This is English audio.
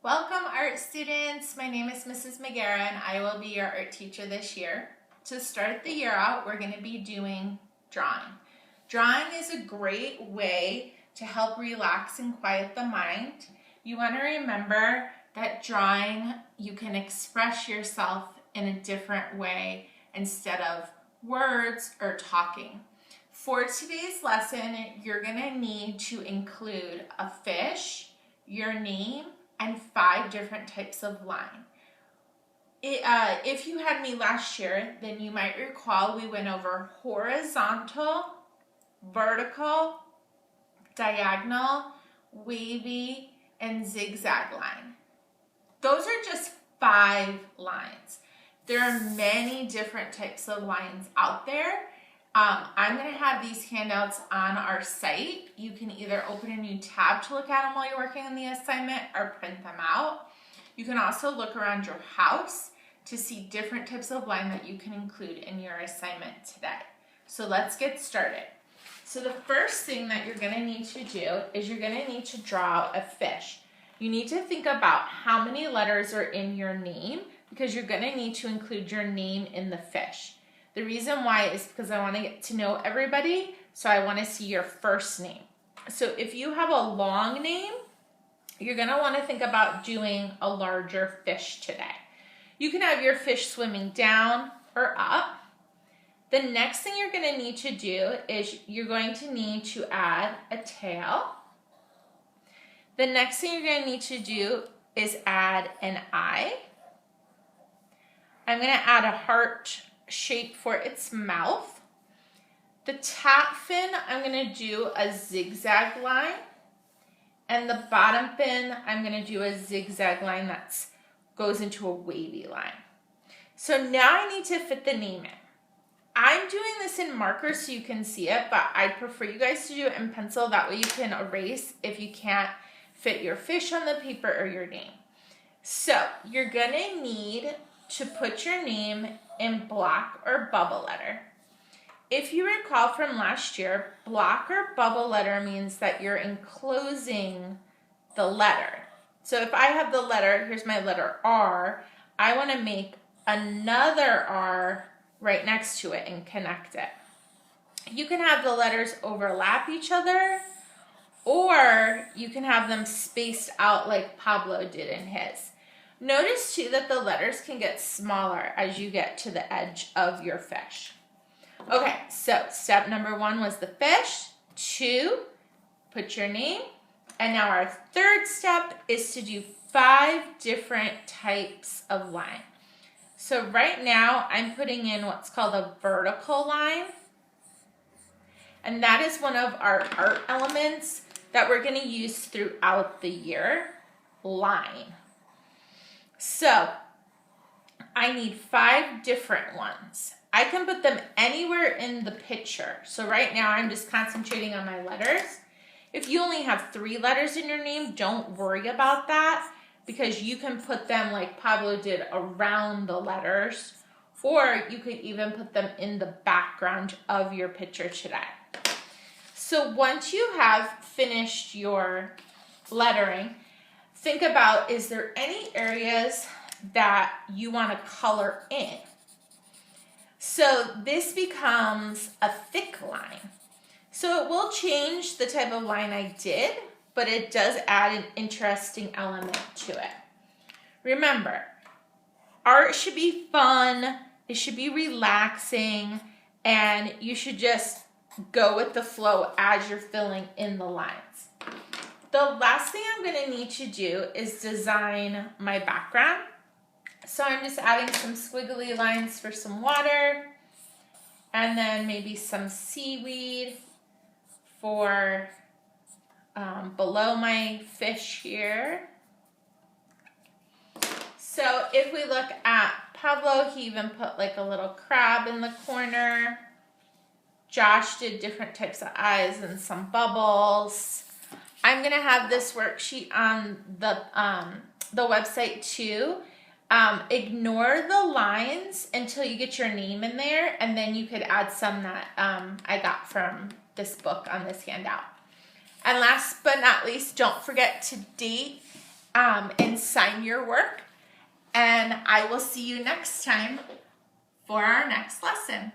Welcome art students, my name is Mrs. Megara and I will be your art teacher this year. To start the year out, we're going to be doing drawing. Drawing is a great way to help relax and quiet the mind. You want to remember that drawing, you can express yourself in a different way instead of words or talking. For today's lesson, you're going to need to include a fish, your name, and 5 different types of line. If you had me last year, then you might recall we went over horizontal, vertical, diagonal, wavy, and zigzag line. Those are just 5 lines. There are many different types of lines out there. I'm going to have these handouts on our site. You can either open a new tab to look at them while you're working on the assignment or print them out. You can also look around your house to see different types of line that you can include in your assignment today. So let's get started. So the first thing that you're going to need to do is you're going to need to draw a fish. You need to think about how many letters are in your name because you're going to need to include your name in the fish. The reason why is because I want to get to know everybody, so I want to see your first name. So if you have a long name, you're going to want to think about doing a larger fish today. You can have your fish swimming down or up. The next thing you're going to need to do is you're going to need to add a tail. The next thing you're going to need to do is add an eye. I'm going to add a heart shape for its mouth. The top fin, I'm going to do a zigzag line. And the bottom fin, I'm going to do a zigzag line that goes into a wavy line. So now I need to fit the name in. I'm doing this in marker so you can see it, but I prefer you guys to do it in pencil. That way you can erase if you can't fit your fish on the paper or your name. So you're going to need to put your name in block or bubble letter. If you recall from last year, block or bubble letter means that you're enclosing the letter. So if I have the letter, here's my letter R, I want to make another R right next to it and connect it. You can have the letters overlap each other, or you can have them spaced out like Pablo did in his. Notice too that the letters can get smaller as you get to the edge of your fish. Okay, so step number 1 was the fish. 2, put your name. And now our third step is to do 5 different types of line. So right now I'm putting in what's called a vertical line. And that is one of our art elements that we're going to use throughout the year, line. So I need 5 different ones. I can put them anywhere in the picture. So right now I'm just concentrating on my letters. If you only have 3 letters in your name, don't worry about that because you can put them like Pablo did around the letters, or you could even put them in the background of your picture today. So once you have finished your lettering, think about, is there any areas that you want to color in? So this becomes a thick line. So it will change the type of line I did, but it does add an interesting element to it. Remember, art should be fun, it should be relaxing, and you should just go with the flow as you're filling in the lines. The last thing I'm going to need to do is design my background. So I'm just adding some squiggly lines for some water, and then maybe some seaweed for below my fish here. So if we look at Pablo, he even put like a little crab in the corner. Josh did different types of eyes and some bubbles. I'm going to have this worksheet on the website too. Ignore the lines until you get your name in there, and then you could add some that I got from this book on this handout. And last but not least, don't forget to date and sign your work. And I will see you next time for our next lesson.